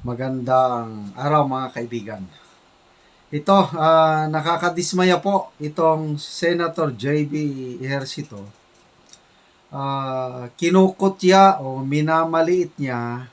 Magandang araw mga kaibigan. Ito, nakakadismaya po itong Senator J.B. Ejercito. Kinukutya o minamaliit niya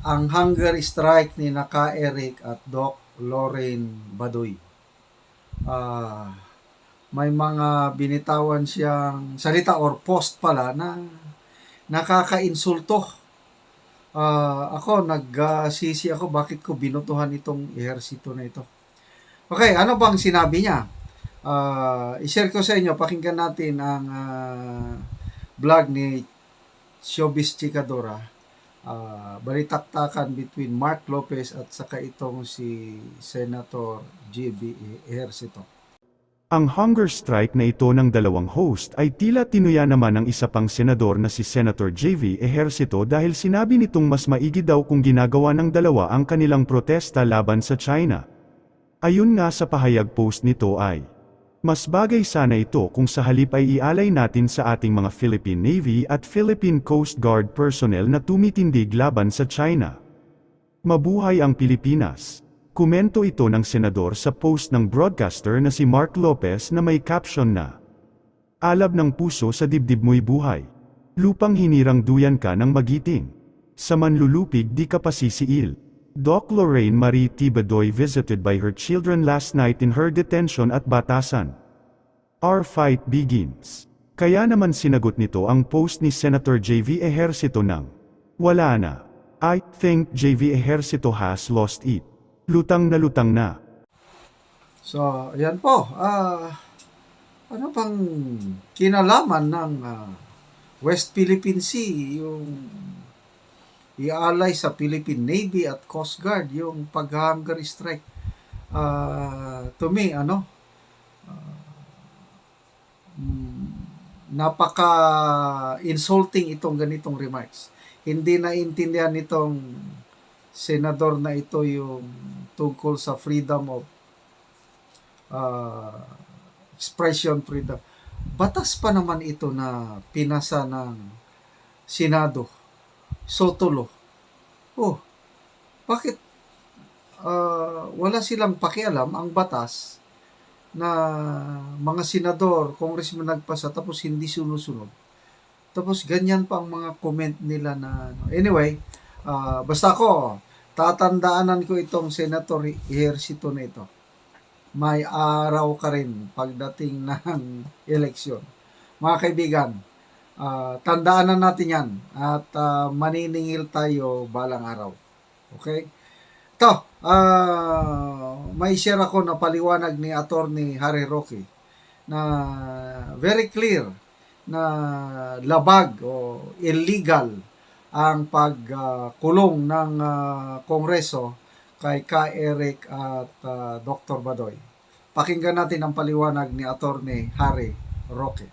ang hunger strike ni Naka Eric at Doc Lorraine Badoy. May mga binitawan siyang salita or post pala na nakakainsulto. Ako, nagsisi ako bakit ko binutuhan itong ehersito na ito. Okay, ano bang sinabi niya? I-share ko sa inyo, pakinggan natin ang vlog ni Showbiz Chikadora. Balitaktakan between Mark Lopez at saka itong si Senator J.B. Ejercito. Ang hunger strike na ito ng dalawang host ay tila tinuya naman ng isa pang senador na si Senator J.V. Ejercito dahil sinabi nitong mas maigi daw kung ginagawa ng dalawa ang kanilang protesta laban sa China. Ayun nga sa pahayag post nito ay, mas bagay sana ito kung sa halip ay ialay natin sa ating mga Philippine Navy at Philippine Coast Guard personnel na tumitindig laban sa China. Mabuhay ang Pilipinas! Komento ito ng senador sa post ng broadcaster na si Mark Lopez na may caption na, "Alab ng puso sa dibdib mo'y buhay. Lupang hinirang duyan ka ng magiting. Sa manlulupig di ka pasisiil." Doc Lorraine Marie T. Badoy visited by her children last night in her detention at Batasan. Our fight begins. Kaya naman sinagot nito ang post ni Senator J.V. Ejercito ng, "Wala na. I think J.V. Ejercito has lost it. Lutang na." So, ayan po. Ano pang kinalaman ng West Philippine Sea, yung iaalay sa Philippine Navy at Coast Guard, yung pag-hunger strike. To me, napaka-insulting itong ganitong remarks. Hindi naintindihan nitong senador na ito yung tungkol sa freedom of expression, freedom. Batas pa naman ito na pinasa ng Senado. Soto law. Oh, bakit wala silang pakialam ang batas na mga senador, congressman nagpasa tapos hindi sunusunod. Tapos ganyan pa ang mga comment nila na anyway, basta ako tatandaanan ko itong Senator Ejercito na ito. May araw ka rin pagdating ng eleksyon. Mga kaibigan, tandaanan natin yan at maniningil tayo balang araw. Okay? Ito, may share ako na paliwanag ni Attorney Harry Roque na very clear na labag o illegal ang pagkulong ng Kongreso kay Ka Eric at Dr. Badoy. Pakinggan natin ang paliwanag ni Attorney Harry Roque.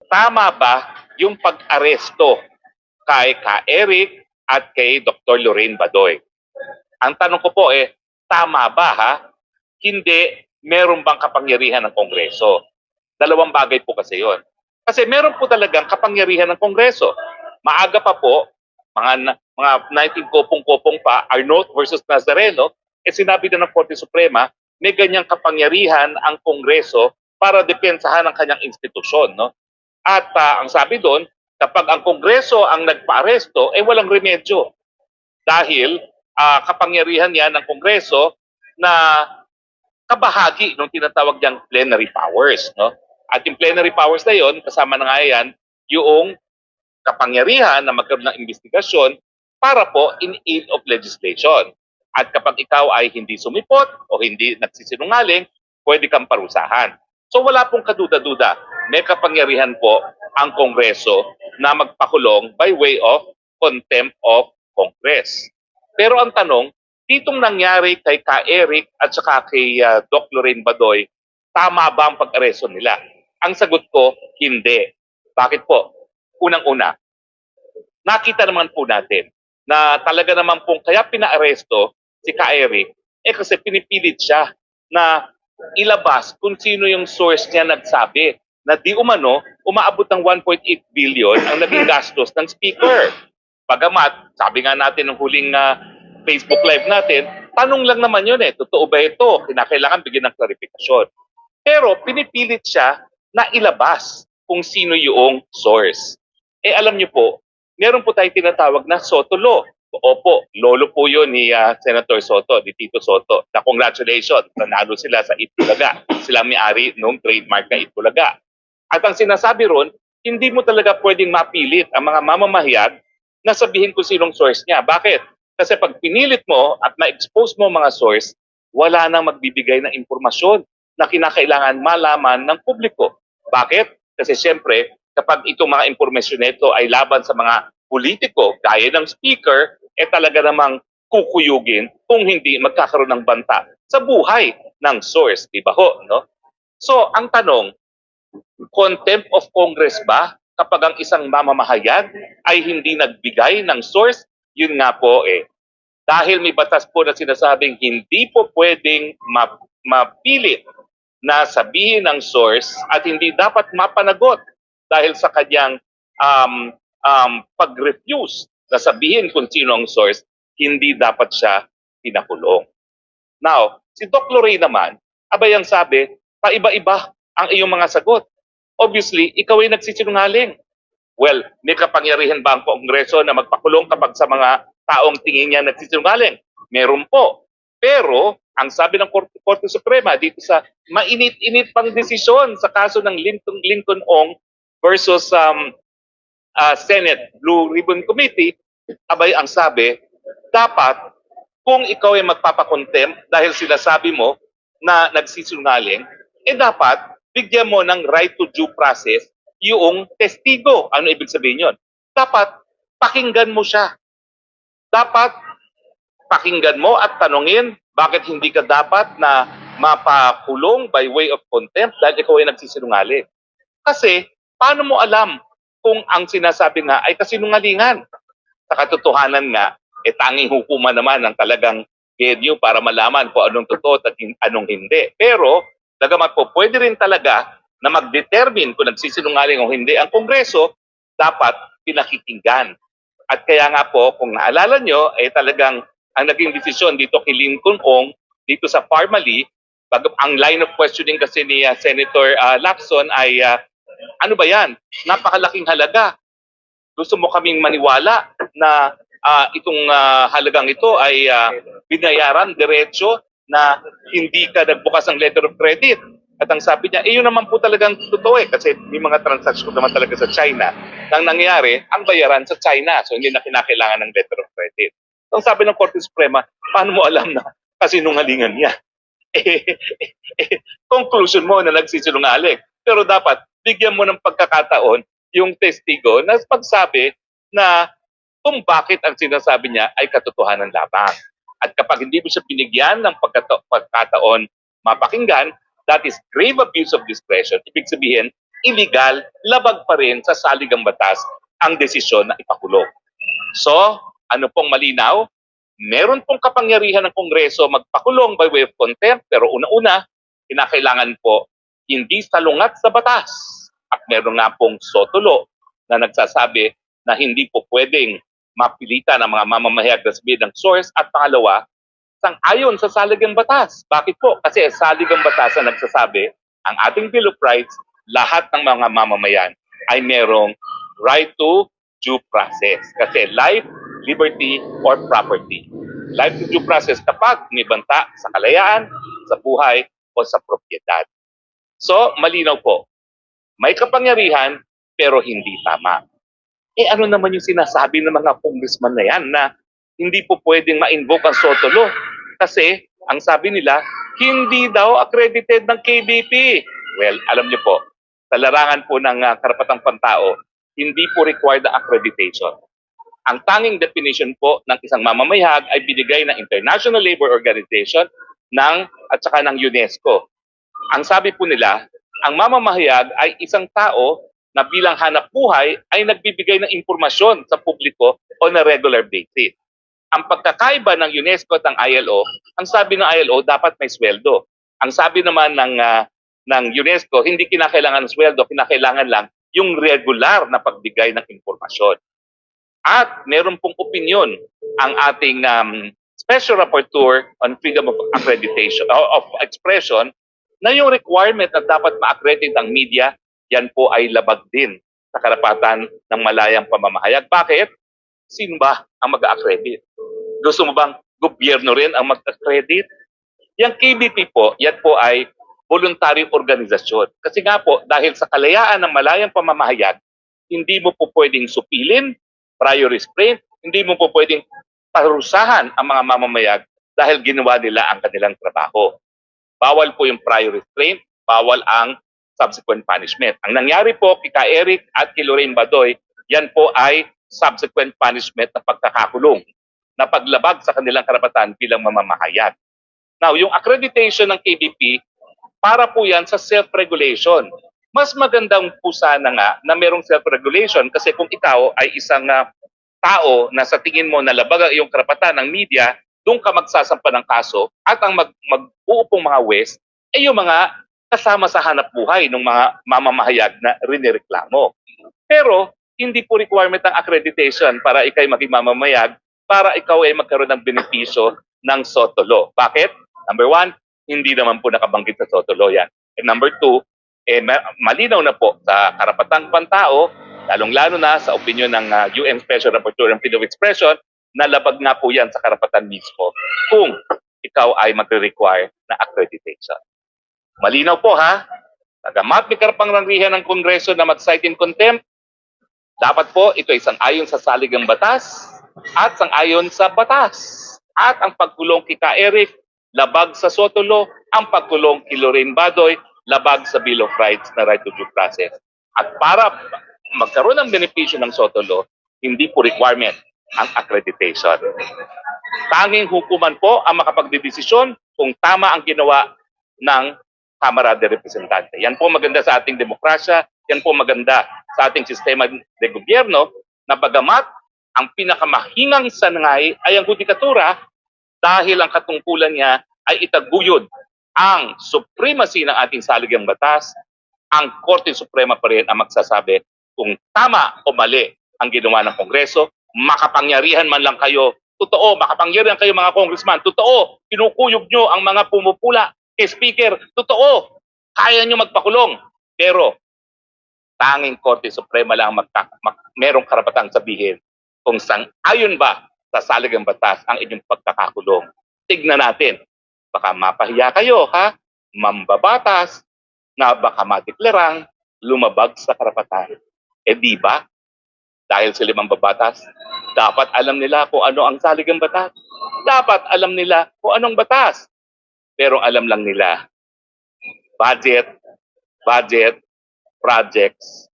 Tama ba yung pag-aresto kay Ka Eric at kay Dr. Lorraine Badoy? Ang tanong ko po tama ba ha? Hindi, meron bang kapangyarihan ng Kongreso? Dalawang bagay po kasi yon. Kasi meron po talagang kapangyarihan ng Kongreso. Maaga pa po, mga 19 kopong-kopong pa, Arnott versus Nazareno, sinabi na ng Korte Suprema, may ganyang kapangyarihan ang Kongreso para depensahan ang kanyang institusyon. No? At ang sabi doon, kapag ang Kongreso ang nagpa-aresto, walang remedyo. Dahil kapangyarihan yan ng Kongreso na kabahagi ng tinatawag niyang plenary powers. No? At yung plenary powers na yon, kasama na nga yan, yung kapangyarihan na magkaroon ng investigasyon para po in aid of legislation. At kapag ikaw ay hindi sumipot o hindi nagsisinungaling, pwede kang parusahan. So wala pong kaduda-duda. May kapangyarihan po ang Kongreso na magpakulong by way of contempt of Congress. Pero ang tanong, ditong nangyari kay Ka Eric at saka kay Doc Lorraine Badoy, tama ba ang pag-aresto nila? Ang sagot ko, hindi. Bakit po? Unang-una, nakita naman po natin na talaga naman pong kaya pinaaresto si Ka Eric, kasi pinipilit siya na ilabas kung sino yung source niya nagsabi na di umano, umaabot ng 1.8 billion ang naging gastos ng speaker. Bagamat, sabi nga natin ng huling Facebook Live natin, tanong lang naman yun eh, totoo ba ito? Kinakailangan bigyan ng klarifikasyon. Pero pinipilit siya na ilabas kung sino yung source. Eh alam niyo po, meron po tayong tinatawag na Soto Law. Opo, lolo po yun ni Senator Soto, ni Tito Soto. Na congratulations, nanalo sila sa Itbulaga. Sila may-ari nung trademark na Itbulaga. At ang sinasabi ron, hindi mo talaga pwedeng mapilit ang mga mamamahayag na sabihin kung sinong source niya. Bakit? Kasi pag pinilit mo at na-expose mo mga source, wala nang magbibigay ng impormasyon na kinakailangan malaman ng publiko. Bakit? Kasi siyempre, kapag itong mga impormasyon nito ay laban sa mga politiko, gaya ng speaker, talaga namang kukuyugin kung hindi magkakaroon ng banta sa buhay ng source. Di ba ho? No? So, ang tanong, contempt of Congress ba kapag ang isang mamamahayag ay hindi nagbigay ng source? Yun nga po dahil may batas po na sinasabing hindi po pwedeng mapilit na sabihin ng source at hindi dapat mapanagot dahil sa kanyang pag-refuse na sabihin kung sino ang source, hindi dapat siya pinakulong. Now, si Doc Lorraine naman, abay ang sabi, paiba-iba ang iyong mga sagot. Obviously, ikaw ay nagsisinungaling. Well, may kapangyarihan ba ang Kongreso na magpakulong kapag sa mga taong tingin niya nagsisinungaling? Meron po. Pero, ang sabi ng Korte Suprema dito sa mainit-init pang desisyon sa kaso ng Lincoln Ong versus Senate Blue Ribbon Committee, abay ang sabi, dapat kung ikaw ay magpapakontempt dahil sinasabi mo na nagsisinungaling, dapat bigyan mo ng right to due process yung testigo. Ano ibig sabihin yun? Dapat pakinggan mo siya. Dapat pakinggan mo at tanungin bakit hindi ka dapat na mapakulong by way of contempt dahil ikaw ay nagsisinungaling. Kasi paano mo alam kung ang sinasabi nga ay kasinungalingan? Sa katotohanan nga, tanging hukuman naman ang talagang venue para malaman kung anong totoo at anong hindi. Pero, bagamat po, pwede rin talaga na mag-determine kung nagsisinungaling o hindi ang Kongreso, dapat pinakikinggan. At kaya nga po, kung naalala nyo, talagang ang naging desisyon dito kay Lincoln Ong, dito sa Parmali, ang line of questioning kasi ni Senator Lacson ay, ano ba yan? Napakalaking halaga. Gusto mo kaming maniwala na itong halagang ito ay binayaran diretso na hindi ka nagbukas ng letter of credit. At ang sabi niya, yun naman po talagang totoo kasi may mga transaction naman talaga sa China. Nang nangyari, ang bayaran sa China. So hindi na kinakailangan ng letter of credit. So ang sabi ng Korte Suprema, paano mo alam na kasinungalingan niya? Conclusion mo na nagsisinungaling. Pero dapat, bigyan mo ng pagkakataon yung testigo na pagsabi na kung bakit ang sinasabi niya ay katotohanan lamang. At kapag hindi mo siya binigyan ng pagkataon mapakinggan, that is grave abuse of discretion. Ibig sabihin, illegal, labag pa rin sa saligang batas ang desisyon na ipakulong. So, ano pong malinaw? Meron pong kapangyarihan ng Kongreso magpakulong by way of contempt, pero una-una, kinakailangan po hindi salungat sa batas. At meron nga pong Soto Law na nagsasabi na hindi po pwedeng mapilitan ang mga mamamahayag na sabihin ng source. At pangalawa, sang-ayon sa saligang batas. Bakit po? Kasi saligang batas na nagsasabi, ang ating Bill of Rights, lahat ng mga mamamayan ay merong right to due process. Kasi life, liberty, or property. Life to due process kapag may banta sa kalayaan, sa buhay, o sa propiedad. So, malinaw po. May kapangyarihan, pero hindi tama. Ano naman yung sinasabi ng mga congressman na yan na hindi po pwedeng ma-invoke ang Soto Law? Kasi, ang sabi nila, hindi daw accredited ng KBP. Well, alam niyo po, sa larangan po ng karapatang pantao, hindi po required ang accreditation. Ang tanging definition po ng isang mamamahayag ay binigay ng International Labour Organization at saka ng UNESCO. Ang sabi po nila, ang mamamahayag ay isang tao na bilang hanap buhay ay nagbibigay ng impormasyon sa publiko on a regular basis. Ang pagkakaiba ng UNESCO at ng ILO, ang sabi ng ILO dapat may sweldo. Ang sabi naman ng UNESCO, hindi kinakailangan ng sweldo, kinakailangan lang yung regular na pagbigay ng impormasyon. At meron pong opinyon ang ating Special Rapporteur on Freedom of Accreditation, of Expression, na yung requirement na dapat ma-accredit ang media, yan po ay labag din sa karapatan ng malayang pamamahayag. Bakit? Sino ba ang mag-accredit? Gusto mo bang gobyerno rin ang mag-accredit? Yung KBP po, yan po ay voluntary organisasyon. Kasi nga po, dahil sa kalayaan ng malayang pamamahayag, hindi mo po pwedeng supilin, prior restraint, hindi mo po pwedeng parusahan ang mga mamamayag dahil ginawa nila ang kanilang trabaho. Bawal po yung prior restraint, bawal ang subsequent punishment. Ang nangyari po kay Ka Eric at kay Lorraine Badoy, yan po ay subsequent punishment na pagkakakulong na paglabag sa kanilang karapatan bilang mamamahayag. Now, yung accreditation ng KBP, para po yan sa self-regulation. Mas magandang po sana nga na merong self-regulation kasi kung ikaw ay isang tao na sa tingin mo nalabag ang iyong karapatan ng media, doon ka magsasampa ng kaso at ang mag-uupong mga west ay yung mga kasama sa hanap buhay ng mga mamamahayag na rinireklamo. Pero hindi po requirement ng accreditation para ikaw ay maging mamamayag, para ikaw ay magkaroon ng benepisyo ng SOTO law. Bakit? Number one, hindi naman po nakabanggit sa SOTO law yan. And number two, malinaw na po sa karapatang pantao, lalong-lalo na sa opinion ng UN Special Rapporteur on Freedom of Expression, nalabag nga po yan sa karapatan mismo kung ikaw ay magre-require na accreditation. Malinaw po ha, bagamat may kapangyarihan ng Kongreso na mag-cite in contempt, dapat po ito ay sang-ayon sa saligang batas at sang-ayon sa batas. At ang pagkulong kay Ka Eric, labag sa SOTO law, ang pagkulong kay Lorraine Badoy, labag sa Bill of Rights na right to due process. At para magkaroon ng benepisyo ng SOTO law, hindi po requirement ang accreditation. Tanging hukuman po ang makapagdedesisyon kung tama ang ginawa ng Kamara de Representante. Yan po maganda sa ating demokrasya, yan po maganda sa ating sistema de gobyerno na bagamat ang pinakamahingang sanay ay ang hudikatura dahil ang katungkulan niya ay itaguyod ang supremacy ng ating saligang batas, ang Korte Suprema pa rin ang magsasabi kung tama o mali ang ginawa ng Kongreso, makapangyarihan man lang kayo, totoo, makapangyarihan kayo mga congressman, totoo, kinukuyog nyo ang mga pumupula kay Speaker, totoo, kaya nyo magpakulong, pero tanging Korte Suprema lang merong karapatang sabihin kung sang-ayon ba sa saligang batas ang inyong pagkakakulong. Tignan natin. Baka mapahiya kayo, ha? Mambabatas na baka madeklarang lumabag sa karapatan. Di ba? Dahil sila mambabatas, dapat alam nila kung ano ang saligang batas. Dapat alam nila kung anong batas. Pero alam lang nila, budget, projects.